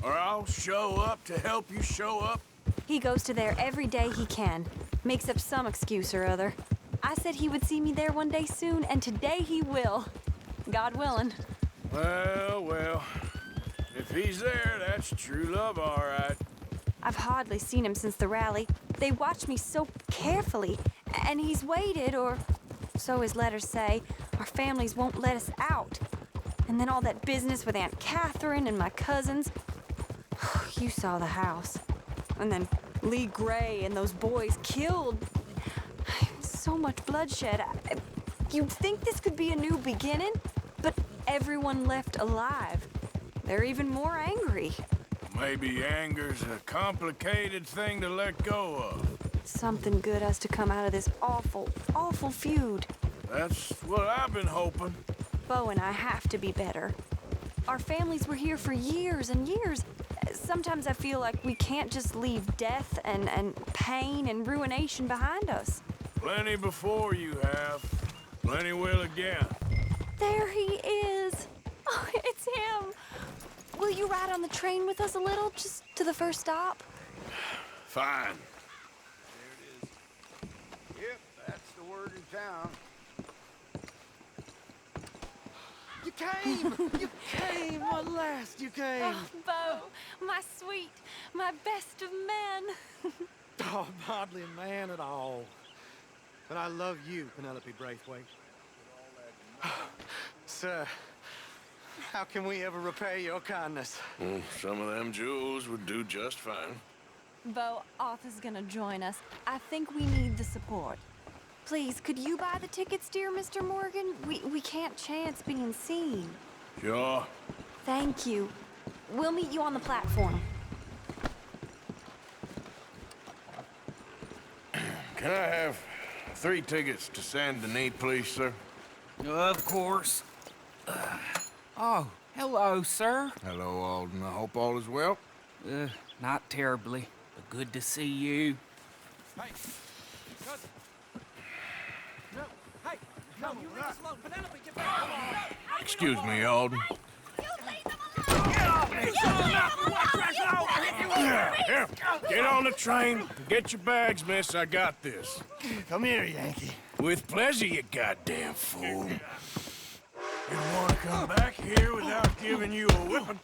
or I'll show up to help you show up. He goes to there every day he can. Makes up some excuse or other. I said he would see me there one day soon, and today he will. God willing. Well, well. If he's there, that's true love, all right. I've hardly seen him since the rally. They watched me so carefully, and he's waited, or so his letters say. Our families won't let us out. And then all that business with Aunt Catherine and my cousins. You saw the house. And then Lee Gray and those boys killed. So much bloodshed. You'd think this could be a new beginning, but everyone left alive. They're even more angry. Maybe anger's a complicated thing to let go of. Something good has to come out of this awful, awful feud. That's what I've been hoping. Beau and I have to be better. Our families were here for years and years. Sometimes I feel like we can't just leave death and pain and ruination behind us. Plenty before you have. Plenty will again. There he is. Oh, it's him. Will you ride on the train with us a little, just to the first stop? Fine. There it is. Yep, that's the word in town. You came! You came! At last you came! Oh, Beau, my sweet, my best of men. Oh, hardly a man at all. But I love you, Penelope Braithwaite. Sir, How can we ever repay your kindness? Some of them jewels would do just fine. Bo, Arthur's gonna join us. I think we need the support. Please, could you buy the tickets, dear Mr. Morgan? We can't chance being seen. Sure. Thank you. We'll meet you on the platform. Can I have 3 tickets to Saint Denis, please, sir? Of course. Oh, hello, sir. Hello, Alden. I hope all is well. Not terribly, but good to see you. Hey, cousin. No, hey, no, you leave us alone. Penelope, get back. Excuse me, Alden. Here, get on the train. Get your bags, miss. I got this. Come here, Yankee. With pleasure, you goddamn fool. Didn't want to come back here without giving you a whipping.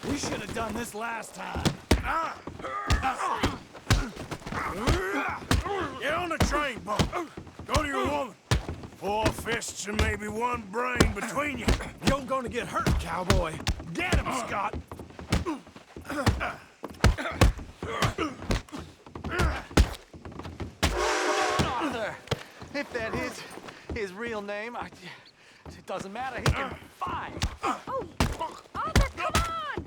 We should have done this last time. Get on the train, Bo. Go to your woman. 4 fists and maybe 1 brain between you. You're gonna get hurt, cowboy. Get him, Scott. Come on, Arthur. If that is his real name, it doesn't matter. He can fight. Oh, Arthur, come on!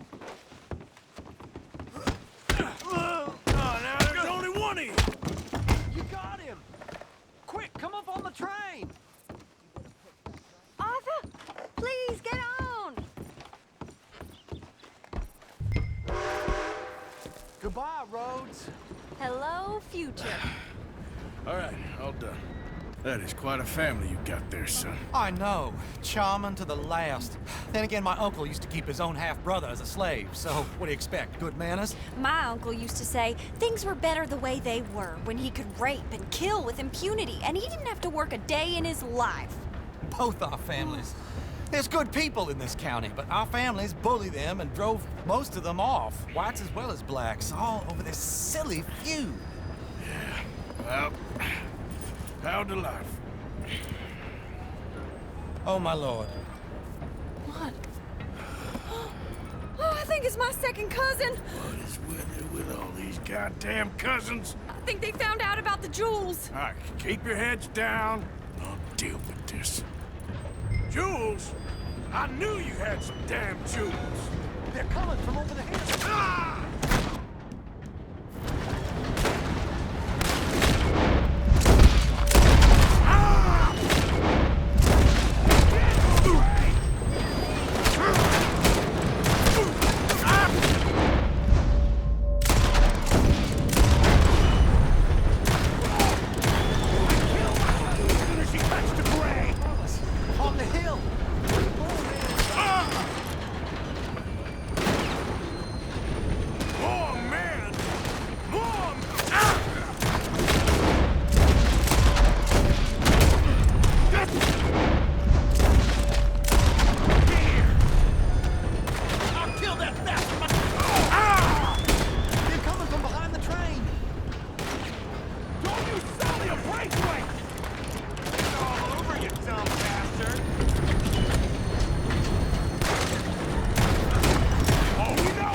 Now there's only one of you. You got him. Quick, come up on the train. Arthur, please get on! Goodbye, Rhodes. Hello, future. All right, all done. That is quite a family you got there, son. I know. Charming to the last. Then again, my uncle used to keep his own half-brother as a slave, so what do you expect? Good manners? My uncle used to say things were better the way they were, when he could rape and kill with impunity, and he didn't have to work a day in his life. Both our families. There's good people in this county, but our families bullied them and drove most of them off, whites as well as blacks, all over this silly feud. Well, how to life? Oh, my lord. What? Oh, I think it's my second cousin. What is with it with all these goddamn cousins? I think they found out about the jewels. All right, keep your heads down. I'll deal with this. Jewels? I knew you had some damn jewels. They're coming from over the hill. Ah! On the hill. More men! More! I'll kill that bastard! They're coming from behind the train. Don't you sell me a breakaway! It's all over, you dumb bastard! Oh, you know!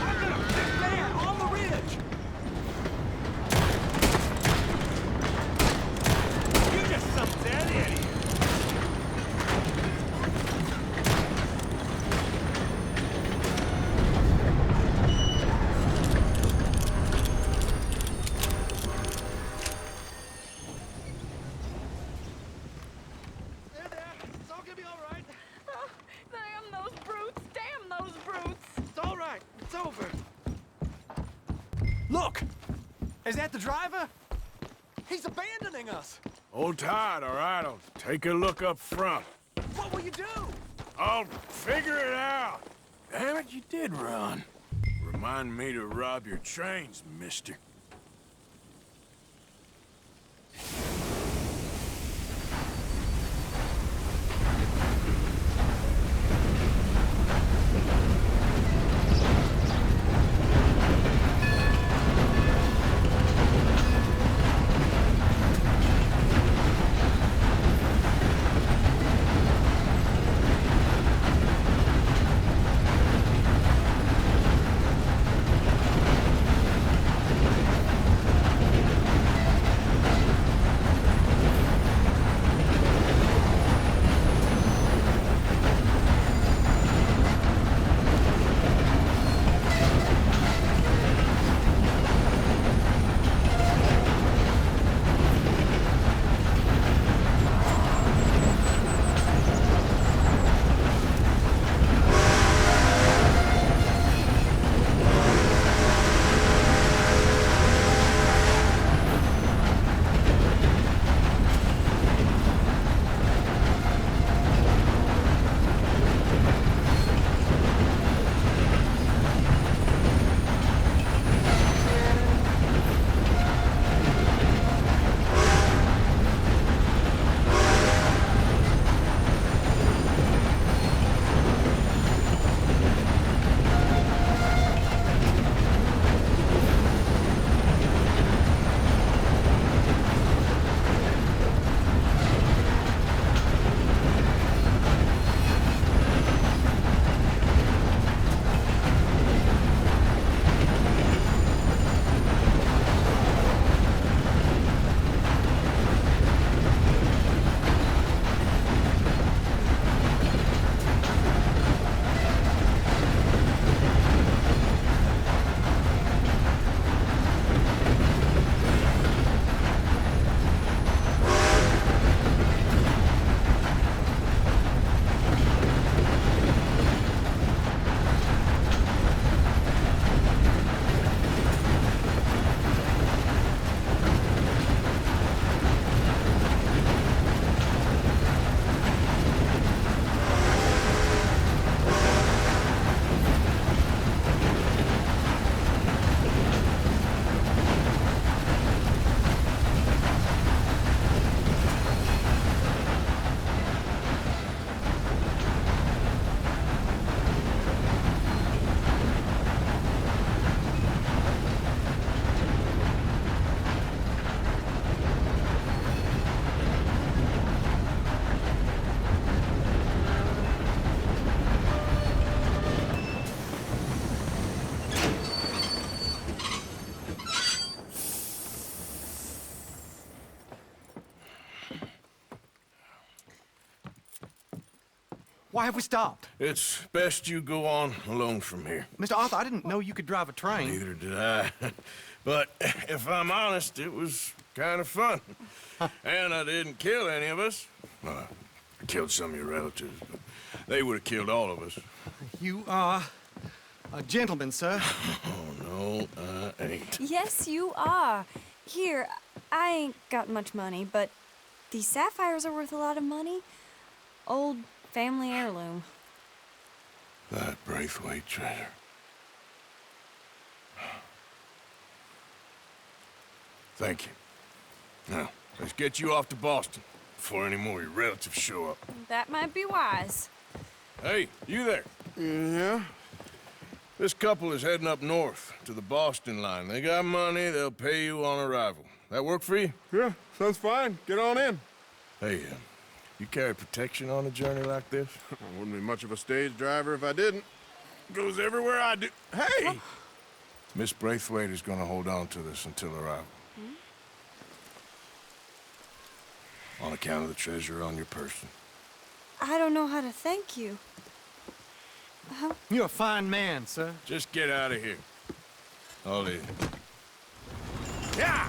I'm gonna fit there, on the ridge! You're just some dead idiot! There, there! It's all gonna be all right! Oh, damn those brutes! Damn those brutes! It's all right. It's over. Look! Is that the driver? He's abandoning us! Hold tight, all right? I'll take a look up front. What will you do? I'll figure it out. Damn it, you did run. Remind me to rob your trains, mister. Why have we stopped? It's best you go on alone from here. Mr. Arthur, I didn't know you could drive a train. Neither did I. But if I'm honest, it was kind of fun. And I didn't kill any of us. Well, I killed some of your relatives, but they would have killed all of us. You are a gentleman, sir. Oh, no, I ain't. Yes, you are. Here, I ain't got much money, but these sapphires are worth a lot of money. Old family heirloom. That Braithwaite treasure. Thank you. Now, let's get you off to Boston before any more of your relatives show up. That might be wise. Hey, you there? Yeah? This couple is heading up north to the Boston line. They got money, they'll pay you on arrival. That work for you? Yeah, sounds fine. Get on in. Hey, you carry protection on a journey like this? I wouldn't be much of a stage driver if I didn't. Goes everywhere I do. Hey! Miss Braithwaite is gonna hold on to this until arrival. On account of the treasure on your person. I don't know how to thank you. You're a fine man, sir. Just get out of here. I'll leave. Yeah!